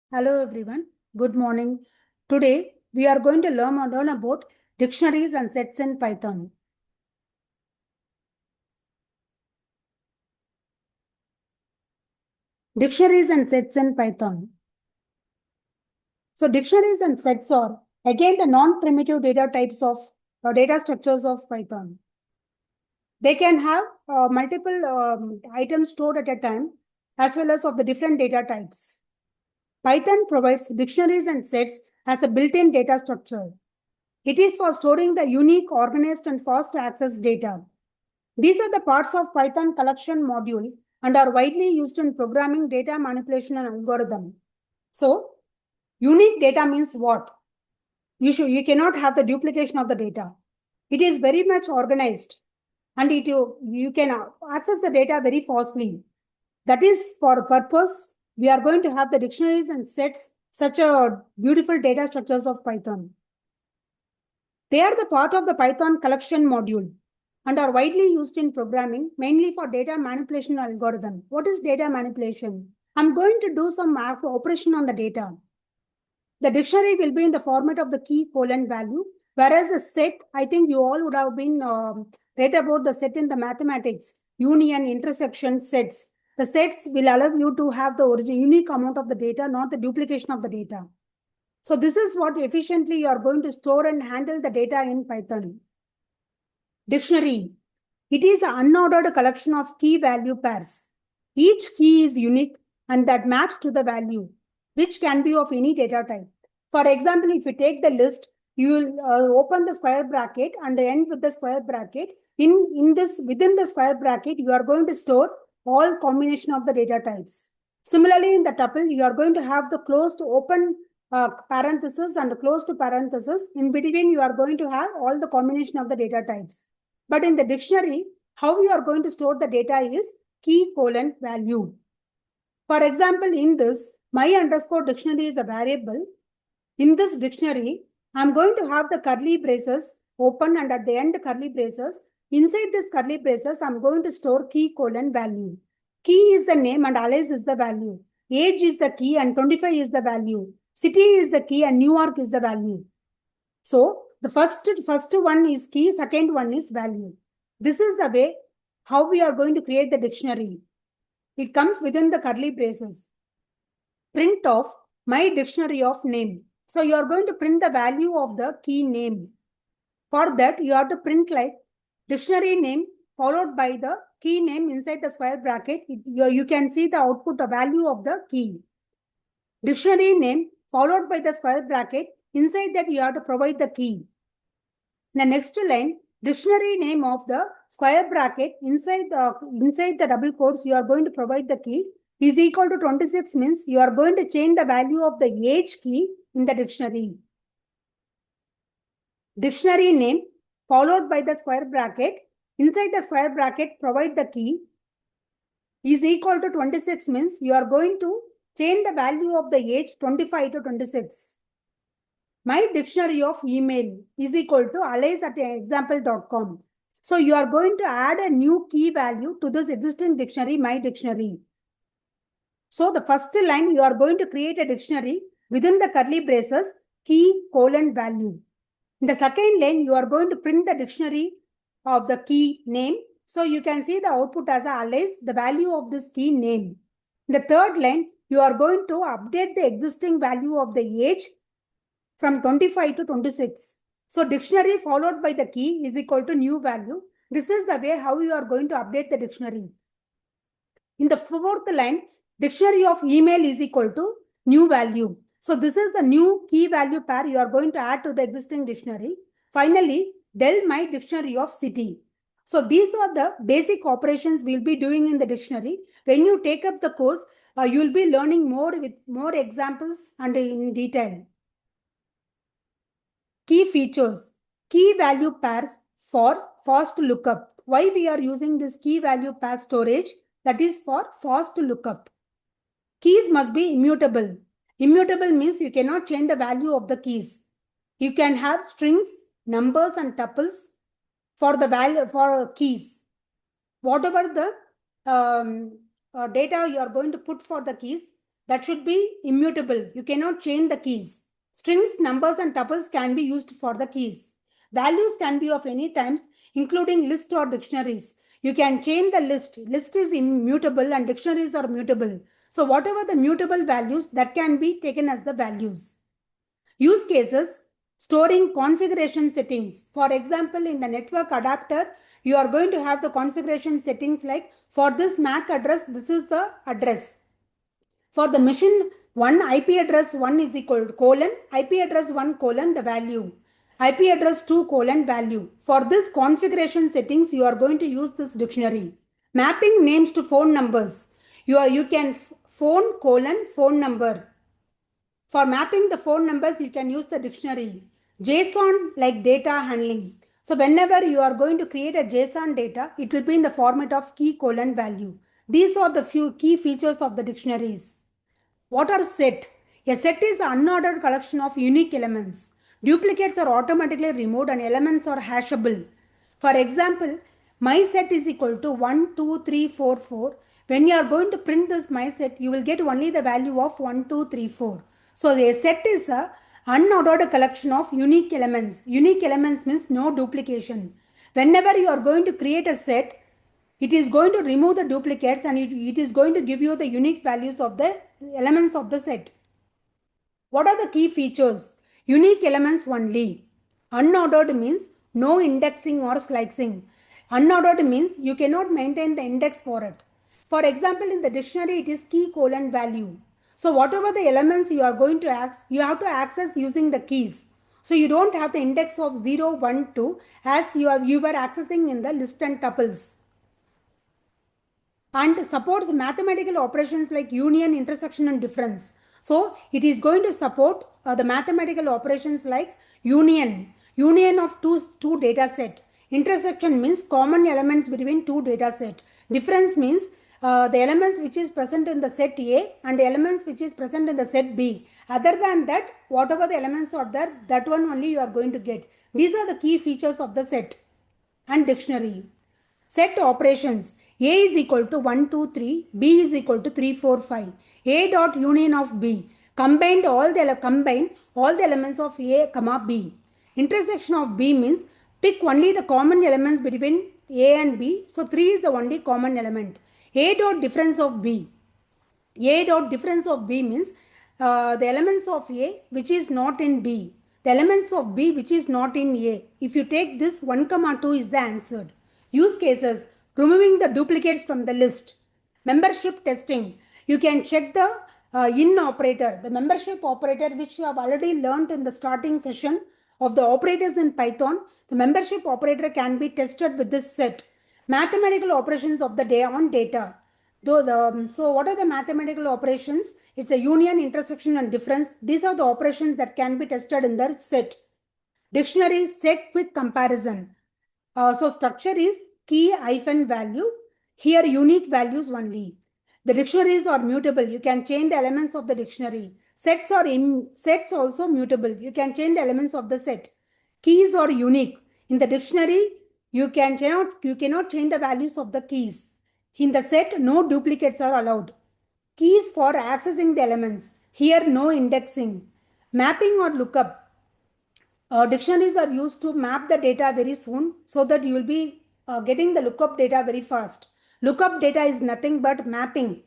Hello everyone, good morning. Today we are going to learn about dictionaries and sets in Python. Dictionaries and sets in Python. So dictionaries and sets are again the non-primitive data types of data structures of Python. They can have multiple items stored at a time as well as of the different data types. Python provides dictionaries and sets as a built-in data structure. It is for storing the unique, organized, and fast to access data. These are the parts of Python collection module and are widely used in programming, data manipulation, and algorithm. So, unique data means what? You cannot have the duplication of the data. It is very much organized and you can access the data very fastly. That is for purpose, we are going to have the dictionaries and sets, such a beautiful data structures of Python. They are the part of the Python collection module and are widely used in programming, mainly for data manipulation algorithm. What is data manipulation? I'm going to do some operation on the data. The dictionary will be in the format of the key colon value, whereas a set, I think you all would have been read about the set in the mathematics, union, intersection, sets. The sets will allow you to have the unique amount of the data, not the duplication of the data. So this is what efficiently you are going to store and handle the data in Python. Dictionary. It is an unordered collection of key value pairs. Each key is unique and that maps to the value, which can be of any data type. For example, if you take the list, you will open the square bracket and end with the square bracket. Within the square bracket, you are going to store all combination of the data types. Similarly, in the tuple, you are going to have the closed open parenthesis and closed parenthesis. In between, you are going to have all the combination of the data types. But in the dictionary, how you are going to store the data is key colon value. For example, in this, my underscore dictionary is a variable. In this dictionary, I'm going to have the curly braces open and at the end curly braces. Inside this curly braces, I'm going to store key colon value. Key is the name and alias is the value. Age is the key and 25 is the value. City is the key and Newark is the value. So the first one is key, second one is value. This is the way how we are going to create the dictionary. It comes within the curly braces. Print of my dictionary of name. So you are going to print the value of the key name. For that, you have to print like dictionary name followed by the key name inside the square bracket. You can see the output, the value of the key. Dictionary name followed by the square bracket. Inside that, you have to provide the key. In the next line, dictionary name of the square bracket inside the double quotes, you are going to provide the key is equal to 26 means you are going to change the value of the age key in the dictionary. Dictionary name followed by the square bracket. Inside the square bracket, provide the key is equal to 26 means you are going to change the value of the age 25 to 26. My dictionary of email is equal to alice@example.com. So you are going to add a new key value to this existing dictionary, my dictionary. So the first line, you are going to create a dictionary within the curly braces, key colon value. In the second line, you are going to print the dictionary of the key name. So you can see the output as alias, the value of this key name. In the third line, you are going to update the existing value of the age from 25 to 26. So dictionary followed by the key is equal to new value. This is the way how you are going to update the dictionary. In the fourth line, dictionary of email is equal to new value. So this is the new key value pair you are going to add to the existing dictionary. Finally, del my dictionary of city. So these are the basic operations we'll be doing in the dictionary. When you take up the course, you'll be learning more with more examples and in detail. Key features, key value pairs for fast lookup. Why we are using this key value pair storage? That is for fast lookup. Keys must be immutable. Immutable means you cannot change the value of the keys. You can have strings, numbers and tuples for the value for keys. Whatever the data you are going to put for the keys, that should be immutable. You cannot change the keys. Strings, numbers, and tuples can be used for the keys. Values can be of any types, including list or dictionaries. You can change the list. List is immutable and dictionaries are mutable. So whatever the mutable values, that can be taken as the values. Use cases, storing configuration settings. For example, in the network adapter, you are going to have the configuration settings like for this MAC address, this is the address. For the machine 1, IP address 1 is equal to colon, IP address 1 colon the value, IP address 2 colon value. For this configuration settings, you are going to use this dictionary. Mapping names to phone numbers. You can phone colon phone number. For mapping the phone numbers, you can use the dictionary. JSON like data handling. So whenever you are going to create a JSON data, it will be in the format of key colon value. These are the few key features of the dictionaries. What are set? A set is an unordered collection of unique elements. Duplicates are automatically removed and elements are hashable. For example, my set is equal to 1, 2, 3, 4, 4. When you are going to print this my set, you will get only the value of 1, 2, 3, 4. So a set is an unordered collection of unique elements. Unique elements means no duplication. Whenever you are going to create a set, it is going to remove the duplicates and it is going to give you the unique values of the elements of the set. What are the key features? Unique elements only. Unordered means no indexing or slicing. Unordered means you cannot maintain the index for it. For example, in the dictionary, it is key colon value. So whatever the elements you are going to access, you have to access using the keys. So you don't have the index of 0, 1, 2 as you were accessing in the list and tuples. And supports mathematical operations like union, intersection, and difference. So it is going to support the mathematical operations like union of two data set. Intersection means common elements between two data set. Difference means the elements which is present in the set A and the elements which is present in the set B. Other than that, whatever the elements are there, that one only you are going to get. These are the key features of the set and dictionary. Set operations. A is equal to 1, 2, 3. B is equal to 3, 4, 5. A dot union of B. Combine all the elements of A, comma B. Intersection of B means pick only the common elements between A and B. So 3 is the only common element. A dot difference of B. A dot difference of B means the elements of A which is not in B. The elements of B which is not in A. If you take this 1, 2 is the answer. Use cases. Removing the duplicates from the list. Membership testing. You can check the in operator. The membership operator which you have already learned in the starting session of the operators in Python. The membership operator can be tested with this set. Mathematical operations of the day on data. So what are the mathematical operations? It's a union, intersection, and difference. These are the operations that can be tested in the set. Dictionary set quick comparison. So structure is key hyphen value. Here unique values only. The dictionaries are mutable. You can change the elements of the dictionary. Sets also mutable. You can change the elements of the set. Keys are unique. In the dictionary, you cannot change the values of the keys. In the set, no duplicates are allowed. Keys for accessing the elements. Here, no indexing. Mapping or lookup. Dictionaries are used to map the data very soon so that you will be getting the lookup data very fast. Lookup data is nothing but mapping.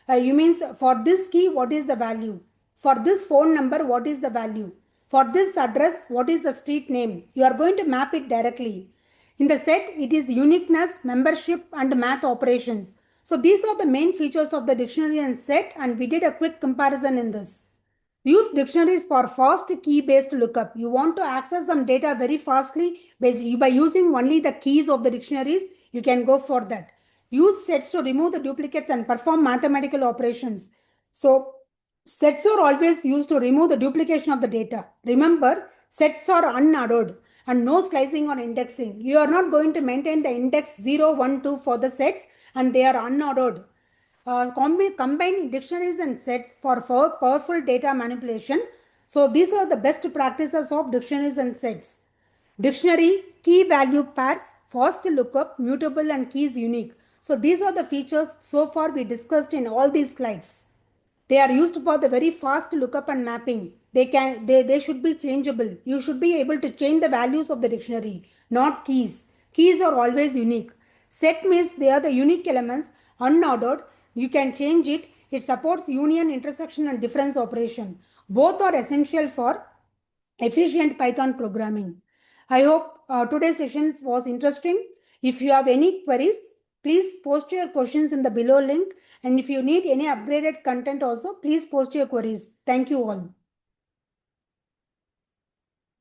You means for this key, what is the value? For this phone number, what is the value? For this address, what is the street name? You are going to map it directly. In the set, it is uniqueness, membership, and math operations. So these are the main features of the dictionary and set, and we did a quick comparison in this. Use dictionaries for fast key-based lookup. You want to access some data very fastly by using only the keys of the dictionaries. You can go for that. Use sets to remove the duplicates and perform mathematical operations. So sets are always used to remove the duplication of the data. Remember, sets are unordered and no slicing or indexing. You are not going to maintain the index 0, 1, 2 for the sets and they are unordered. Combine dictionaries and sets for powerful data manipulation. So these are the best practices of dictionaries and sets. Dictionary, key value pairs, fast lookup, mutable, and keys unique. So these are the features so far we discussed in all these slides. They are used for the very fast lookup and mapping. They should be changeable. You should be able to change the values of the dictionary, not keys. Keys are always unique. Set means they are the unique elements, unordered. You can change it. It supports union, intersection, and difference operation. Both are essential for efficient Python programming. I hope today's session was interesting. If you have any queries, please post your questions in the below link. And if you need any upgraded content also, please post your queries. Thank you all.